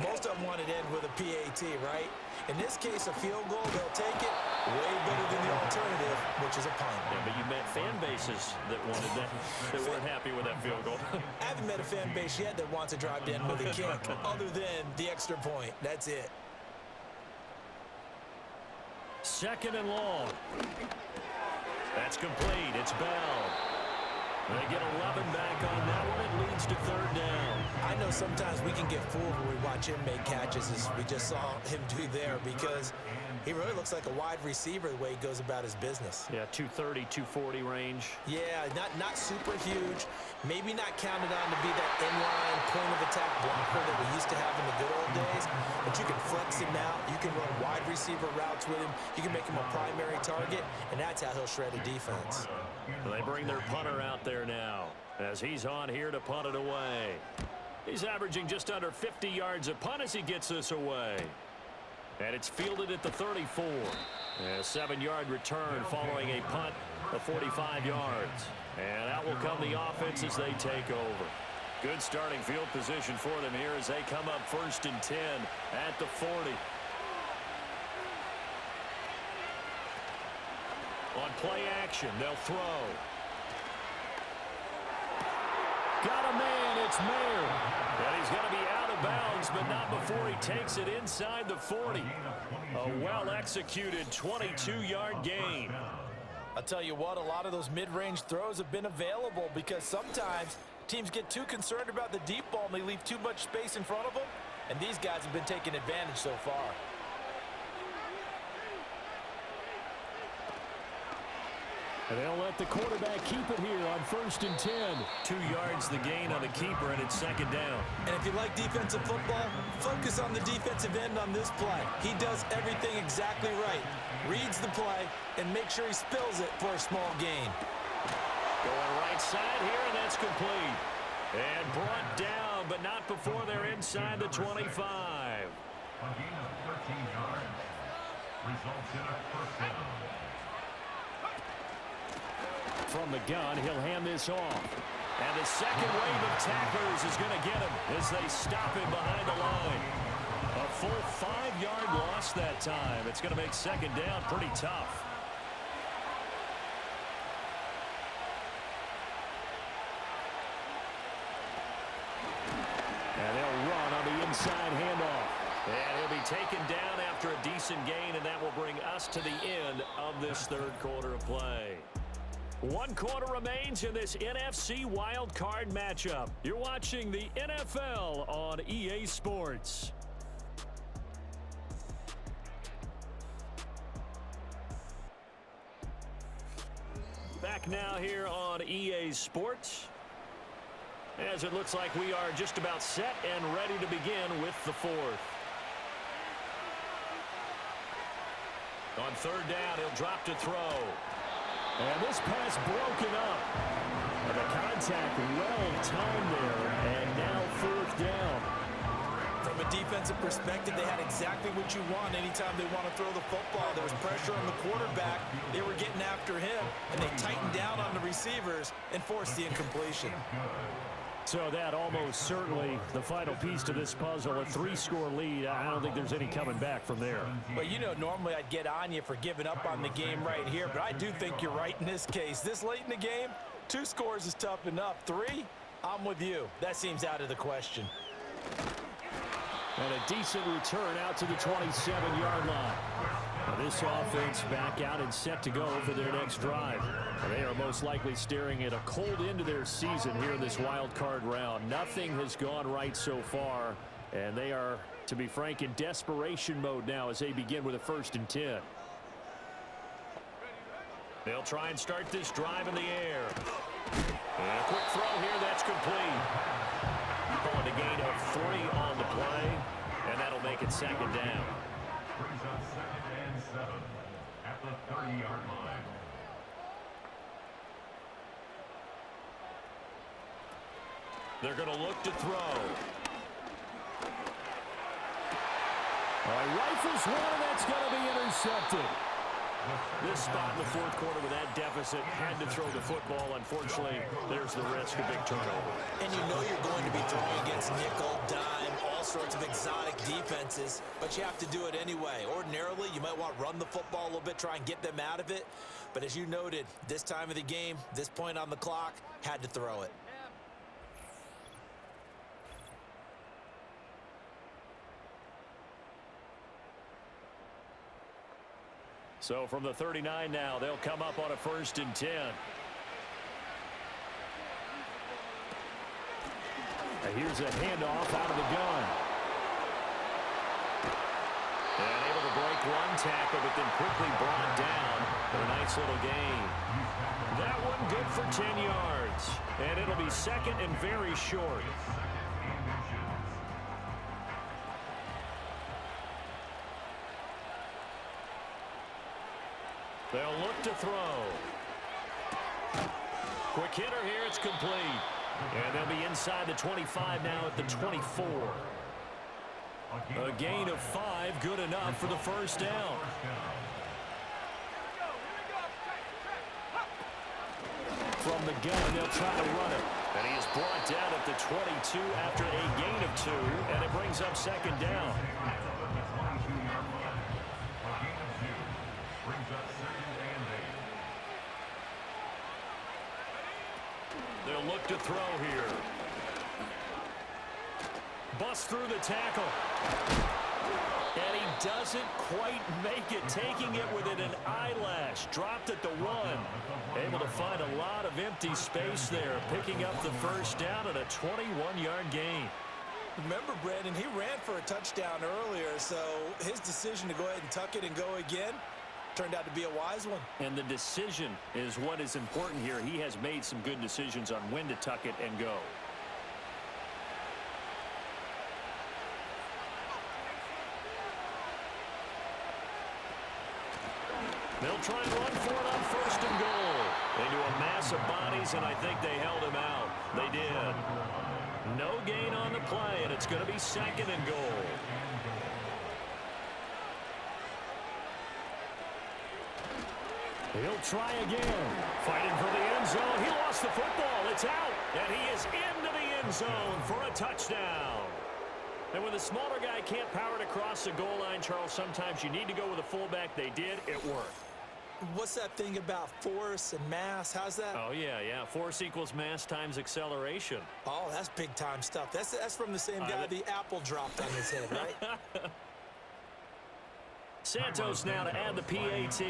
Most of them wanted to end with a PAT, right? In this case, a field goal, they'll take it way better than the alternative, which is a punt. Yeah, but you met fan bases that wanted that weren't happy with that field goal. I haven't met a fan base yet that wants to drive to end with a kick, other than the extra point. That's it. Second and long. That's complete. It's Bell. They get 11 back on that one. It leads to third down. I know sometimes we can get fooled when we watch him make catches, as we just saw him do there, because he really looks like a wide receiver the way he goes about his business. Yeah, 230, 240 range. Yeah, not super huge. Maybe not counted on to be that inline point-of-attack blocker that we used to have in the good old days, but you can flex him out. You can run wide receiver routes with him. You can make him a primary target, and that's how he'll shred a defense. They bring their punter out there now as he's on here to punt it away. He's averaging just under 50 yards a punt as he gets this away. And it's fielded at the 34. A 7-yard return following a punt of 45 yards. And out will come the offense as they take over. Good starting field position for them here as they come up 1st and 10 at the 40. On play action, they'll throw. Got a man, it's Mayer. And he's going to be out of bounds, but not before he takes it inside the 40. A well-executed 22-yard gain. I'll tell you what, a lot of those mid-range throws have been available because sometimes teams get too concerned about the deep ball and they leave too much space in front of them, and these guys have been taking advantage so far. And they'll let the quarterback keep it here on 1st and 10. 2 yards the gain on the keeper, and it's second down. And if you like defensive football, focus on the defensive end on this play. He does everything exactly right. Reads the play and makes sure he spills it for a small gain. Going right side here, and that's complete. And brought down, but not before they're inside the 25. A gain of 13 yards results in a first down. From the gun, he'll hand this off. And the second wave of tacklers is going to get him as they stop him behind the line. A full 5-yard loss that time. It's going to make second down pretty tough. And they'll run on the inside handoff. And he'll be taken down after a decent gain, and that will bring us to the end of this third quarter of play. 1 quarter remains in this NFC Wild Card matchup. You're watching the NFL on EA Sports. Back now here on EA Sports, as it looks like we are just about set and ready to begin with the fourth. On third down, he'll drop to throw. And this pass broken up. And the contact well timed there. And now 4th down. From a defensive perspective, they had exactly what you want anytime they want to throw the football. There was pressure on the quarterback. They were getting after him, and they tightened down on the receivers and forced the incompletion. So that almost certainly the final piece to this puzzle, a 3-score lead. I don't think there's any coming back from there. But, you know, normally I'd get on you for giving up on the game right here, but I do think you're right in this case. This late in the game, 2 scores is tough enough. 3, I'm with you. That seems out of the question. And a decent return out to the 27-yard line. Now this offense back out and set to go for their next drive. They are most likely staring at a cold end to their season here in this wild card round. Nothing has gone right so far, and they are, to be frank, in desperation mode now as they begin with a 1st and 10. They'll try and start this drive in the air. And a quick throw here, that's complete. Calling a gain of 3 on the play, and that'll make it second down. Brings up 2nd and 7 at the 30-yard line. They're going to look to throw. All right, rifles one, and that's going to be intercepted. This spot in the fourth quarter with that deficit, had to throw the football. Unfortunately, there's the risk of big turnover. And you know you're going to be throwing against nickel, dime, all sorts of exotic defenses, but you have to do it anyway. Ordinarily, you might want to run the football a little bit, try and get them out of it. But as you noted, this time of the game, this point on the clock, had to throw it. So from the 39 now, they'll come up on a 1st and 10. And here's a handoff out of the gun. And able to break one tackle, but then quickly brought down for a nice little gain. That one good for 10 yards. And it'll be 2nd and very short. They'll look to throw. Quick hitter here, it's complete. And they'll be inside the 25 now at the 24. A gain of 5, good enough for the 1st down. From the gun, they'll try to run it. And he is brought down at the 22 after a gain of 2, and it brings up 2nd down. They'll look to throw here. Bust through the tackle. And he doesn't quite make it, taking it within an eyelash. Dropped at the 1. Able to find a lot of empty space there, picking up the 1st down at a 21-yard gain. Remember, Brandon, he ran for a touchdown earlier, so his decision to go ahead and tuck it and go again turned out to be a wise one. And the decision is what is important here. He has made some good decisions on when to tuck it and go. They'll try and run for it on 1st and goal. Into a mass of bodies, and I think they held him out. They did. No gain on the play, and it's going to be 2nd and goal. He'll try again. Fighting for the end zone. He lost the football. It's out. And he is into the end zone for a touchdown. And when the smaller guy can't power it across the goal line, Charles, sometimes you need to go with a fullback. They did. It worked. What's that thing about force and mass? How's that? Oh, yeah. Force equals mass times acceleration. Oh, that's big-time stuff. That's from the same guy the apple dropped on his head, right? Santos now to add the PAT.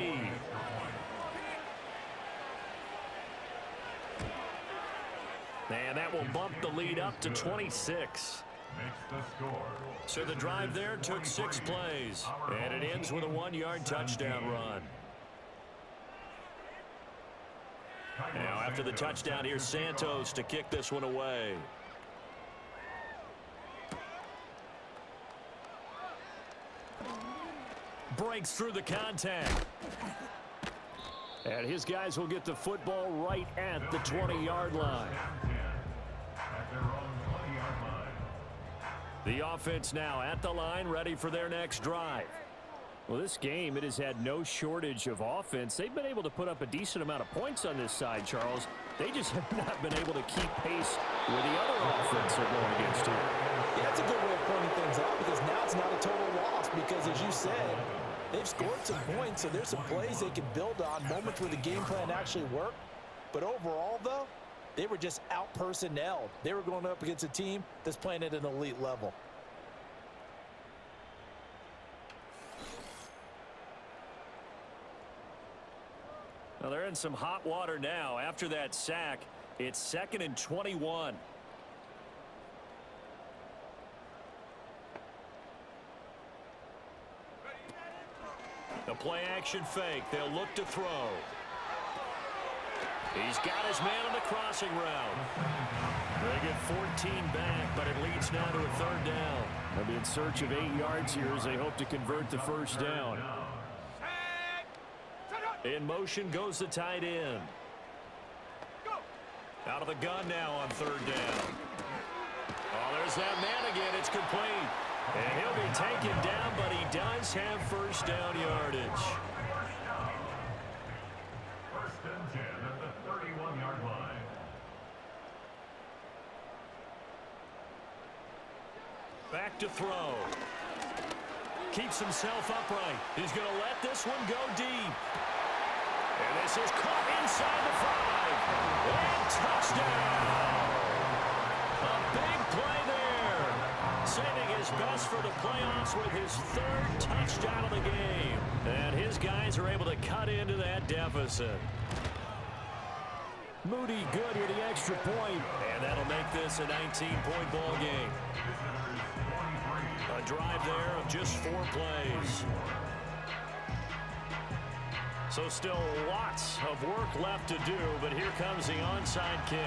And that will bump the lead up to 26. So the drive there took 6 plays. And it ends with a 1-yard touchdown run. Now after the touchdown, here's Santos to kick this one away. Breaks through the contact. And his guys will get the football right at the 20-yard line. The offense now at the line, ready for their next drive. Well, this game, it has had no shortage of offense. They've been able to put up a decent amount of points on this side, Charles. They just have not been able to keep pace with the other offense they're going against here. Yeah, that's a good way of pointing things out, because now it's not a total loss, because as you said, they've scored some points, so there's some plays they can build on, moments where the game plan actually worked. But overall, though, they were just out-personnelled. They were going up against a team that's playing at an elite level. Well, they're in some hot water now. After that sack, it's 2nd and 21. The play-action fake. They'll look to throw. He's got his man on the crossing route. They get 14 back, but it leads now to a 3rd down. They'll be in search of 8 yards here as they hope to convert the 1st down. In motion goes the tight end. Out of the gun now on third down. Oh, there's that man again. It's complete. And he'll be taken down, but he does have first down yardage. First and 10 at the 31-yard line. Back to throw. Keeps himself upright. He's going to let this one go deep. And this is caught inside the 5. And touchdown. A big play there. Saving his best for the playoffs with his third touchdown of the game. And his guys are able to cut into that deficit. Moody good with the extra point. And that'll make this a 19-point ball game. A drive there of just 4 plays. So still lots of work left to do, but here comes the onside kick.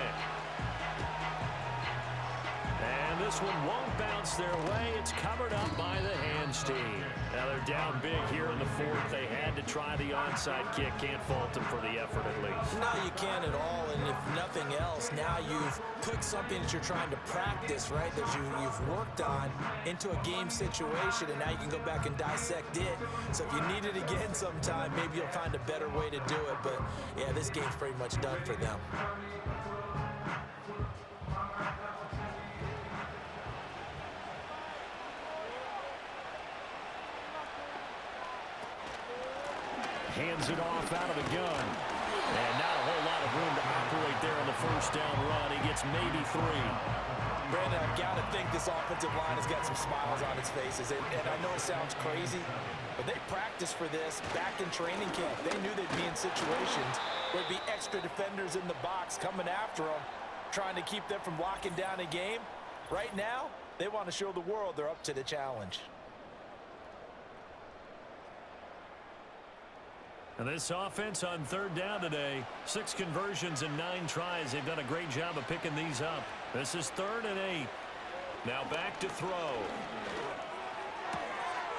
And this one won't bounce their way. It's covered up by the hands team. Now they're down big here in the 4th. They had to try the onside kick. Can't fault them for the effort at least. No, you can't at all. And if nothing else, now you've put something that you're trying to practice, right, that you've worked on into a game situation, and now you can go back and dissect it. So if you need it again sometime, maybe you'll find a better way to do it. But, yeah, this game's pretty much done for them. Hands it off out of the gun. And not a whole lot of room to operate there on the first down run. He gets maybe 3. Brandon, I've got to think this offensive line has got some smiles on its faces. And I know it sounds crazy, but they practiced for this back in training camp. They knew they'd be in situations where there'd be extra defenders in the box coming after them, trying to keep them from locking down a game. Right now, they want to show the world they're up to the challenge. And this offense on third down today, 6 conversions and 9 tries. They've done a great job of picking these up. This is 3rd and 8. Now back to throw.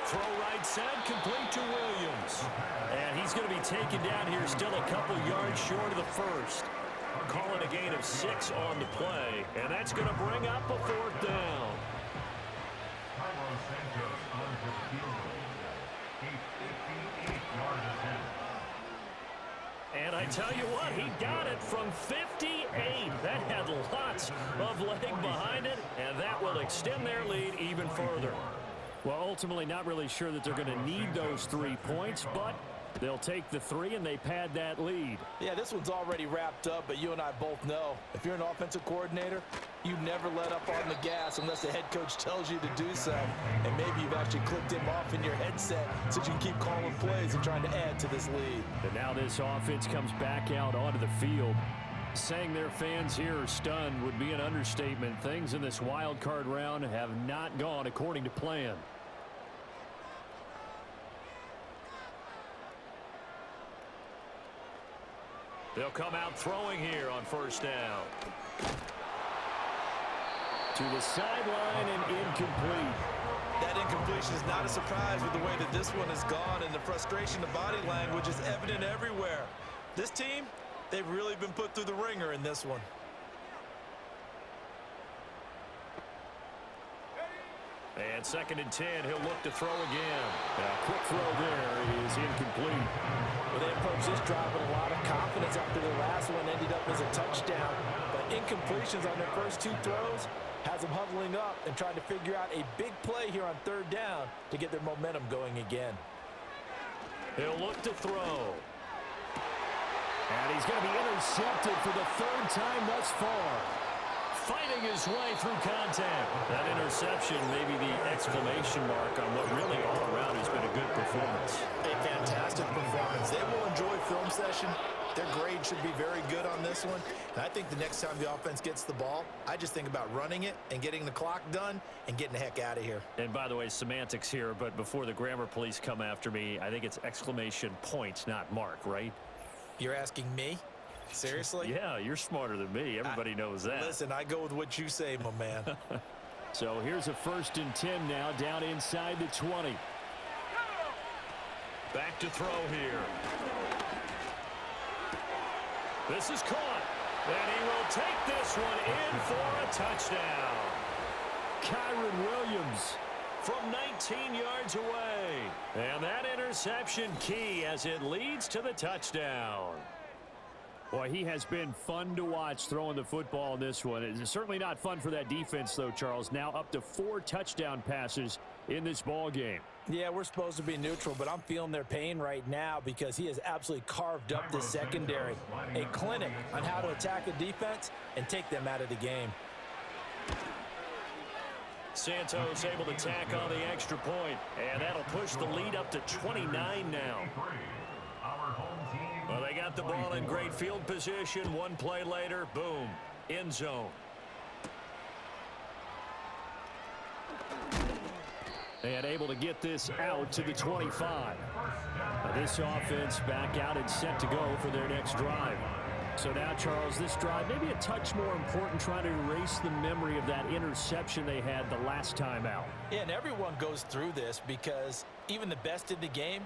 Throw right side, complete to Williams. And he's going to be taken down here, still a couple yards short of the first. Calling a gain of 6 on the play. And that's going to bring up a 4th down. And I tell you what, he got it from 58. That had lots of leg behind it, and that will extend their lead even further. Well, ultimately not really sure that they're going to need those 3 points, but they'll take the 3 and they pad that lead. Yeah, this one's already wrapped up, but you and I both know if you're an offensive coordinator, you never let up on the gas unless the head coach tells you to do so. And maybe you've actually clicked him off in your headset so you can keep calling plays and trying to add to this lead. And now this offense comes back out onto the field. Saying their fans here are stunned would be an understatement. Things in this wild card round have not gone according to plan. They'll come out throwing here on first down. To the sideline and incomplete. That incompletion is not a surprise with the way that this one has gone, and the frustration, the body language is evident everywhere. This team, they've really been put through the ringer in this one. And 2nd and 10, he'll look to throw again. A quick throw there is incomplete. Well, they approached this drive with a lot of confidence after their last one ended up as a touchdown. But incompletions on their first 2 throws has them huddling up and trying to figure out a big play here on third down to get their momentum going again. He'll look to throw. And he's going to be intercepted for the 3rd time thus far. Fighting his way through contact. That interception may be the exclamation mark on what really all around has been a good performance. A fantastic performance. They will enjoy film session. Their grade should be very good on this one. And I think the next time the offense gets the ball, I just think about running it and getting the clock done and getting the heck out of here. And by the way, semantics here, but before the grammar police come after me, I think it's exclamation points, not mark, right? You're asking me? Seriously? Yeah, you're smarter than me. Everybody knows that. Listen, I go with what you say, my man. So here's a 1st and 10 now, down inside the 20. Back to throw here. This is caught. And he will take this one in for a touchdown. Kyron Williams from 19 yards away. And that interception key as it leads to the touchdown. Boy, he has been fun to watch throwing the football in this one. It's certainly not fun for that defense, though, Charles. Now up to 4 touchdown passes in this ball game. Yeah, we're supposed to be neutral, but I'm feeling their pain right now because he has absolutely carved up the secondary. A clinic on how to attack a defense and take them out of the game. Santos able to tack on the extra point, and that'll push the lead up to 29 now. Well, they got the ball in great field position. One play later, boom, end zone. And able to get this out to the 25. Now this offense back out and set to go for their next drive. So now, Charles, this drive maybe a touch more important, trying to erase the memory of that interception they had the last time out. Yeah, and everyone goes through this because even the best in the game,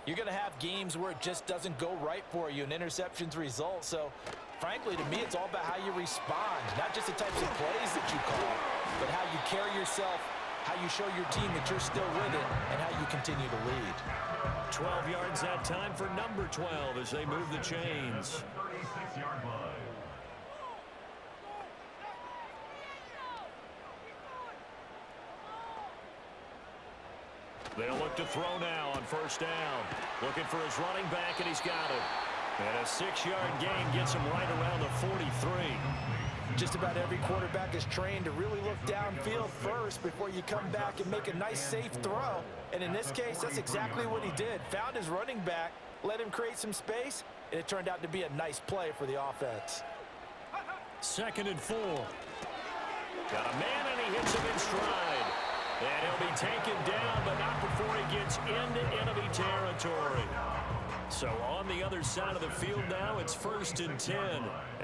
you're going to have games where it just doesn't go right for you and interceptions result. So, frankly, to me, it's all about how you respond, not just the types of plays that you call, but how you carry yourself, how you show your team that you're still with it, and how you continue to lead. 12 yards that time for number 12 as they move the chains. 36-yard line. They'll look to throw now on first down. Looking for his running back, and he's got it. And a 6-yard gain gets him right around the 43. Just about every quarterback is trained to really look downfield first before you come back and make a nice, safe throw. And in this case, that's exactly what he did. Found his running back, let him create some space, and it turned out to be a nice play for the offense. 2nd and 4. Got a man, and he hits him in stride. And he'll be taken down, but not before he gets into enemy territory. So on the other side of the field now, it's 1st and 10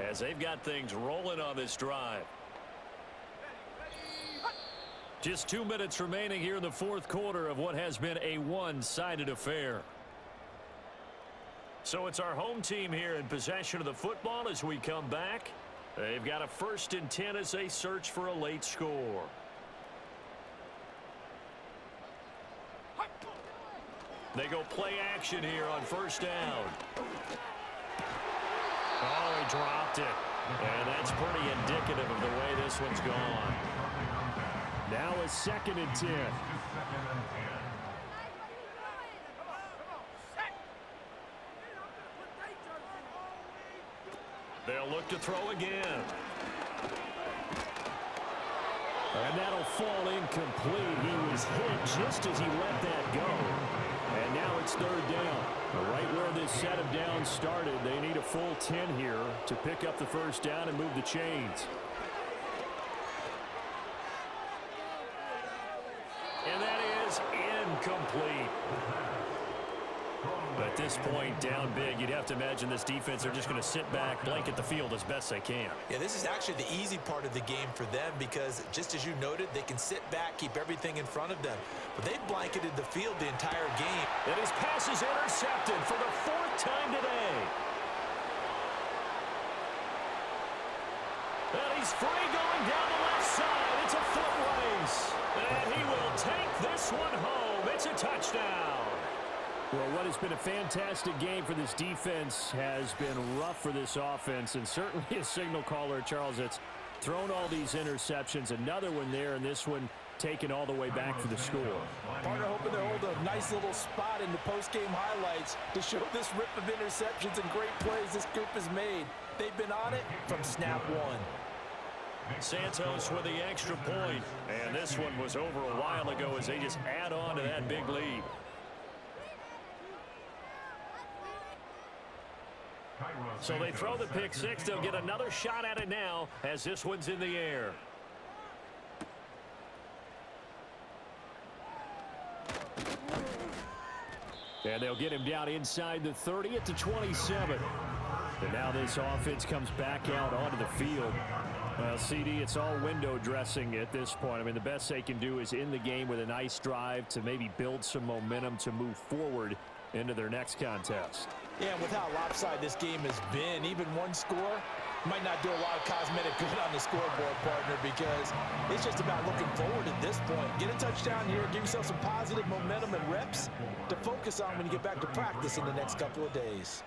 as they've got things rolling on this drive. Just 2 minutes remaining here in the 4th quarter of what has been a one-sided affair. So it's our home team here in possession of the football as we come back. They've got a 1st and 10 as they search for a late score. They go play action here on first down. Oh, he dropped it. And that's pretty indicative of the way this one's gone. Now a 2nd and 10. They'll look to throw again. And that'll fall incomplete. He was hit just as he let that go. And now it's 3rd down. Right where this set of downs started, they need a full 10 here to pick up the 1st down and move the chains. And that is incomplete. But at this point, down big, you'd have to imagine this defense, they're just going to sit back, blanket the field as best they can. Yeah, this is actually the easy part of the game for them because, just as you noted, they can sit back, keep everything in front of them. But they've blanketed the field the entire game. And his pass is intercepted for the 4th time today. And he's free going down the left side. It's a foot race. And he will take this one home. It's a touchdown. Well, what has been a fantastic game for this defense has been rough for this offense, and certainly a signal caller, Charles, that's thrown all these interceptions. Another one there, and this one taken all the way back for the score. Partner hoping to hold a nice little spot in the post-game highlights to show this rip of interceptions and great plays this group has made. They've been on it from snap one. Santos with the extra point, and this one was over a while ago as they just add on to that big lead. So they throw the pick six. They'll get another shot at it now as this one's in the air. And they'll get him down inside the 30 at the 27. And now this offense comes back out onto the field. Well, CD, it's all window dressing at this point. I mean, the best they can do is in the game with a nice drive to maybe build some momentum to move forward into their next contest. Yeah, and with how lopsided this game has been, even one score might not do a lot of cosmetic good on the scoreboard, partner, because it's just about looking forward at this point. Get a touchdown here, give yourself some positive momentum and reps to focus on when you get back to practice in the next couple of days.